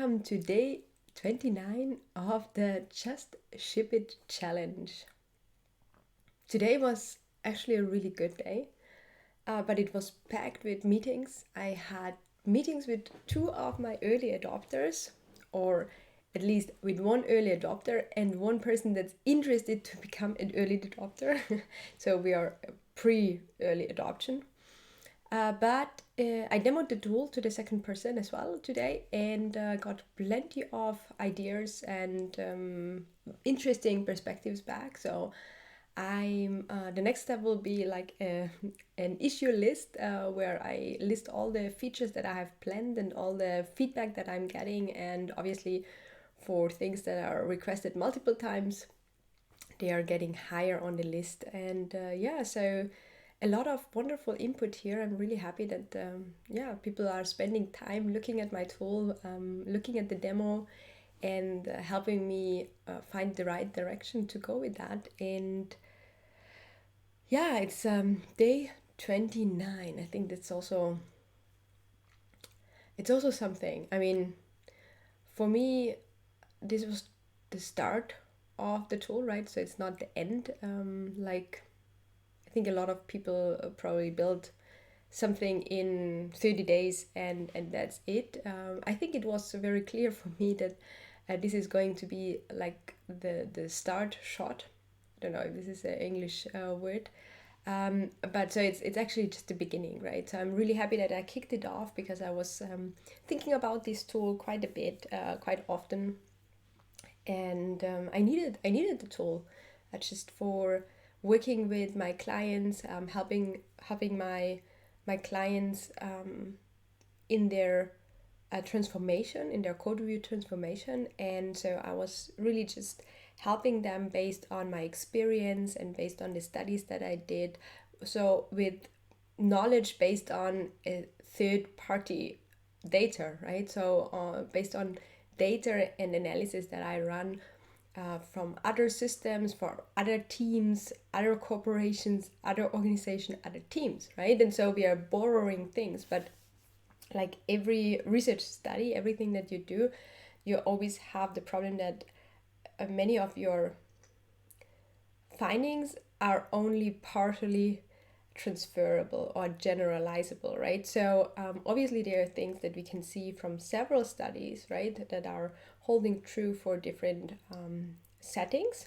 welcome to day 29 of the Just Ship It challenge. Today was actually a really good day, but it was packed with meetings. I had meetings with two of my early adopters, or at least with one early adopter and one person that's interested to become an early adopter. So we are pre-early adoption. But I demoed the tool to the second person as well today and got plenty of ideas and interesting perspectives back. So I'm the next step will be like an issue list where I list all the features that I have planned and all the feedback that I'm getting, and obviously for things that are requested multiple times, they are getting higher on the list. And so a lot of wonderful input here. I'm really happy that people are spending time looking at my tool, looking at the demo, and helping me find the right direction to go with that. And yeah, it's day 29. I think that's also it's also something. I mean, for me, this was the start of the tool, right? So it's not the end. Like I think a lot of people probably build something in 30 days and that's it. I think it was very clear for me that this is going to be like the start shot. I don't know if this is an English word. But so it's actually just the beginning, right? So I'm really happy that I kicked it off because I was thinking about this tool quite a bit, quite often, and I needed the tool just for working with my clients, helping my clients in their transformation, in their code review transformation. And so I was really just helping them based on my experience and based on the studies that I did. So with knowledge based on a third party data, right? So based on data and analysis that I run from other systems, for other teams, other corporations, other organizations, other teams, right? And so we are borrowing things, but like every research study, everything that you do, you always have the problem that many of your findings are only partially transferable or generalizable, right? So obviously there are things that we can see from several studies, right, that are holding true for different settings,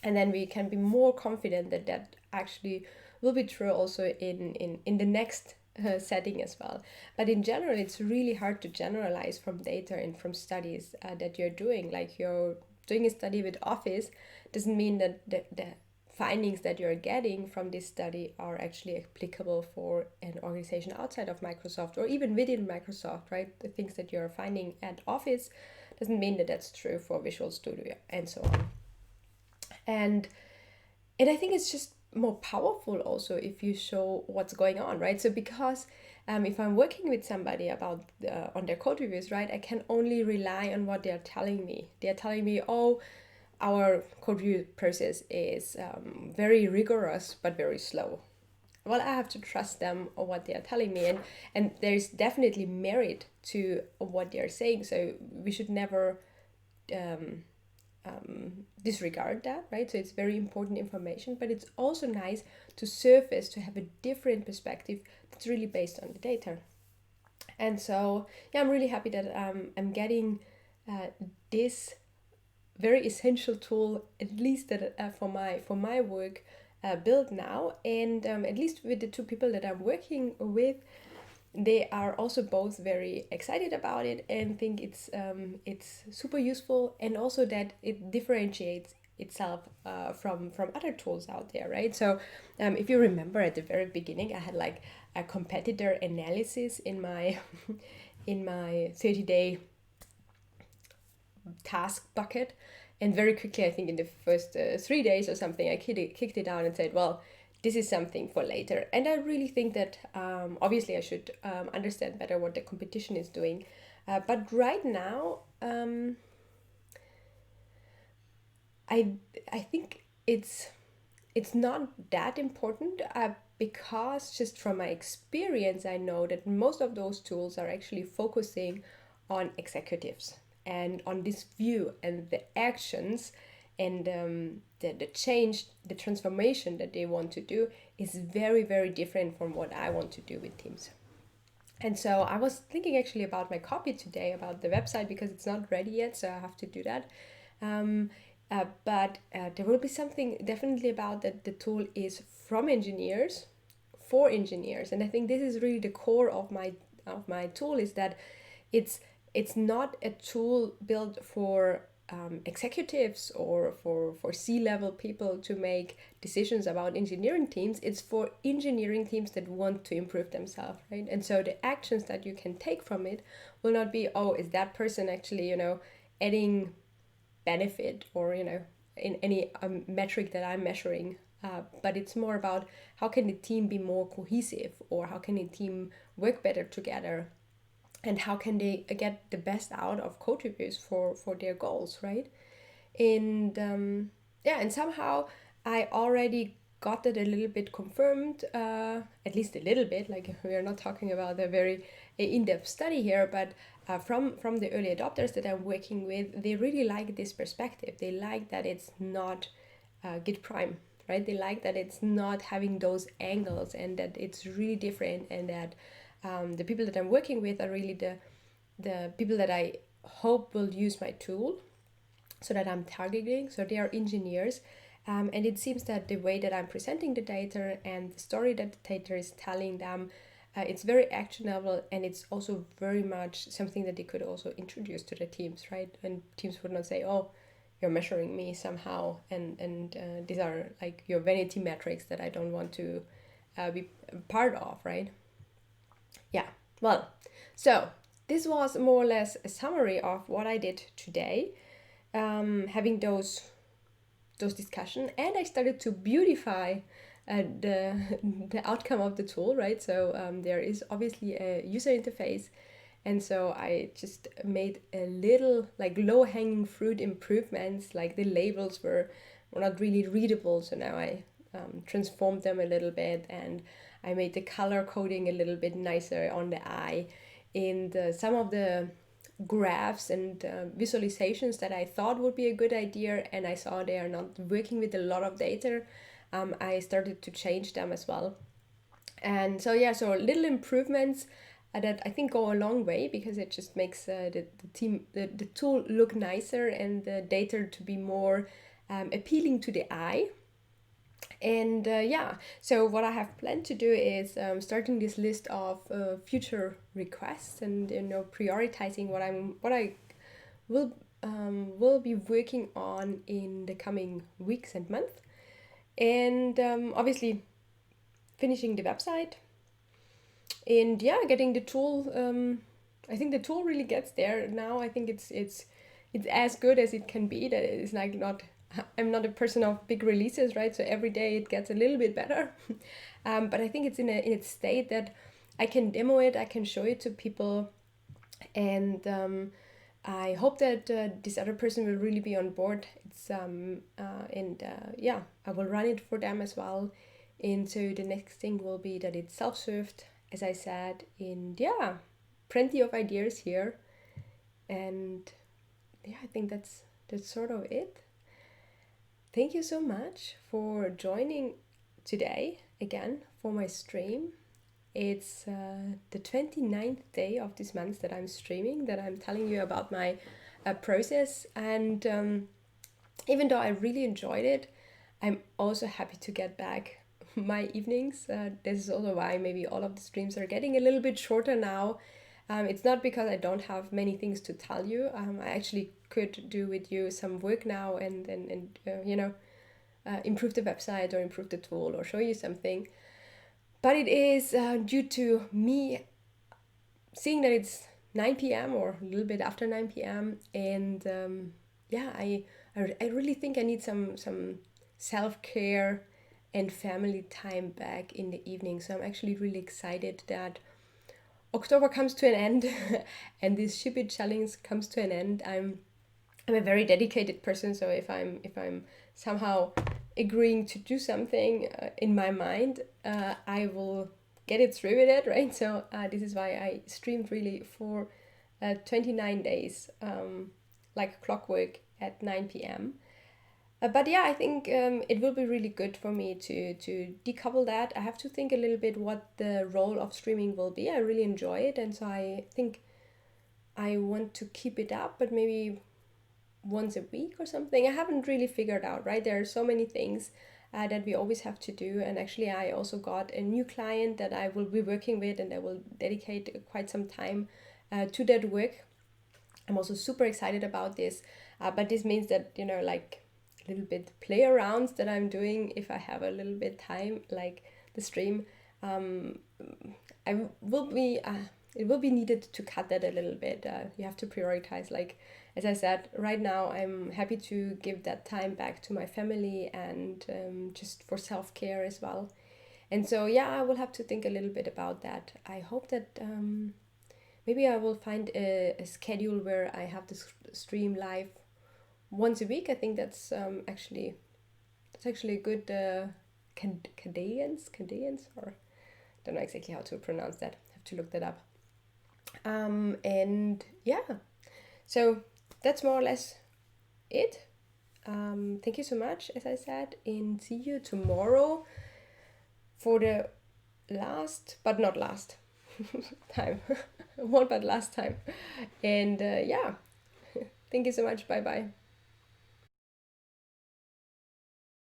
and then we can be more confident that that actually will be true also in the next setting as well. But in general, it's really hard to generalize from data and from studies that you're doing. Like you're doing a study with Office doesn't mean that the findings that you're getting from this study are actually applicable for an organization outside of Microsoft or even within Microsoft, right? The things that you're finding at Office doesn't mean that that's true for Visual Studio and so on. And I think it's just more powerful also if you show what's going on, right? So because if I'm working with somebody about on their code reviews, right, I can only rely on what they're telling me. They're telling me, oh, our code review process is very rigorous but very slow. Well, I have to trust them on what they are telling me, and there's definitely merit to what they're saying. So we should never disregard that, right? So it's very important information, but it's also nice to surface, to have a different perspective that's really based on the data. And so, yeah, I'm really happy that I'm getting this very essential tool, at least that for my work, built now. And at least with the two people that I'm working with, they are also both very excited about it and think it's super useful, and also that it differentiates itself from other tools out there, right? So if you remember at the very beginning, I had like a competitor analysis in my in my 30-day task bucket, and very quickly, I think in the first 3 days or something, I kicked it down and said, well, this is something for later. And I really think that obviously I should understand better what the competition is doing. But right now, I think it's not that important because just from my experience, I know that most of those tools are actually focusing on executives and on this view and the actions and the change, the transformation that they want to do is very, very different from what I want to do with teams. And so I was thinking actually about my copy today, about the website, because it's not ready yet, so I have to do that. But there will be something definitely about that the tool is from engineers for engineers, and I think this is really the core of my tool, is that it's not a tool built for executives or for C-level people to make decisions about engineering teams. It's for engineering teams that want to improve themselves, right? And so the actions that you can take from it will not be, oh, is that person actually, adding benefit or, in any metric that I'm measuring. But it's more about how can the team be more cohesive, or how can the team work better together, and how can they get the best out of contributors for their goals, right? And and somehow I already got it a little bit confirmed, at least a little bit. Like, we are not talking about a very in-depth study here, but from the early adopters that I'm working with, they really like this perspective. They like that it's not Git Prime, right? They like that it's not having those angles, and that it's really different, and that the people that I'm working with are really the people that I hope will use my tool, so that I'm targeting. So they are engineers. And it seems that the way that I'm presenting the data and the story that the data is telling them, it's very actionable, and it's also very much something that they could also introduce to the teams, right? And teams would not say, oh, you're measuring me somehow, and these are like your vanity metrics that I don't want to be part of, right? Yeah, well, so this was more or less a summary of what I did today, having those discussion, and I started to beautify the outcome of the tool, right? So there is obviously a user interface, and so I just made a little like low-hanging fruit improvements, like the labels were not really readable, so now I transformed them a little bit, and I made the color coding a little bit nicer on the eye. In some of the graphs and visualizations that I thought would be a good idea, and I saw they are not working with a lot of data, I started to change them as well. And so so little improvements that I think go a long way, because it just makes the tool look nicer, and the data to be more appealing to the eye. And so what I have planned to do is starting this list of future requests, and prioritizing what I will be working on in the coming weeks and months, and obviously finishing the website, and getting the tool. I think the tool really gets there now. I think it's as good as it can be. That it's like not. I'm not a person of big releases, right? So every day it gets a little bit better, but I think it's in its state that I can demo it, I can show it to people, and I hope that this other person will really be on board. It's I will run it for them as well. And so the next thing will be that it's self-served, as I said, and plenty of ideas here, and I think that's sort of it. Thank you so much for joining today again for my stream. It's the 29th day of this month that I'm streaming, that I'm telling you about my process. And even though I really enjoyed it, I'm also happy to get back my evenings. This is also why maybe all of the streams are getting a little bit shorter now. It's not because I don't have many things to tell you. I actually could do with you some work now, and improve the website or improve the tool or show you something. But it is due to me seeing that it's 9 p.m. or a little bit after 9 p.m. And I really think I need some self-care and family time back in the evening. So I'm actually really excited that October comes to an end and this Ship It challenge comes to an end. I'm a very dedicated person, so if I'm somehow agreeing to do something in my mind, I will get it through with it, right? So this is why I streamed really for 29 days, like clockwork at 9 p.m. But yeah, I think it will be really good for me to decouple that. I have to think a little bit what the role of streaming will be. I really enjoy it, and so I think I want to keep it up, but maybe once a week or something. I haven't really figured out, right? There are so many things that we always have to do. And actually, I also got a new client that I will be working with, and I will dedicate quite some time to that work. I'm also super excited about this. But this means that, like a little bit play arounds that I'm doing if I have a little bit time, like the stream. Um, I will be it will be needed to cut that a little bit. You have to prioritize. Like as I said, right now I'm happy to give that time back to my family and just for self care as well. And so yeah, I will have to think a little bit about that. I hope that maybe I will find a schedule where I have this stream live once a week. I think that's actually a good cadence, or don't know exactly how to pronounce that. I have to look that up. And yeah, so that's more or less it. Thank you so much, as I said, and see you tomorrow for the last, but not last time. One but last time. And yeah, thank you so much. Bye bye.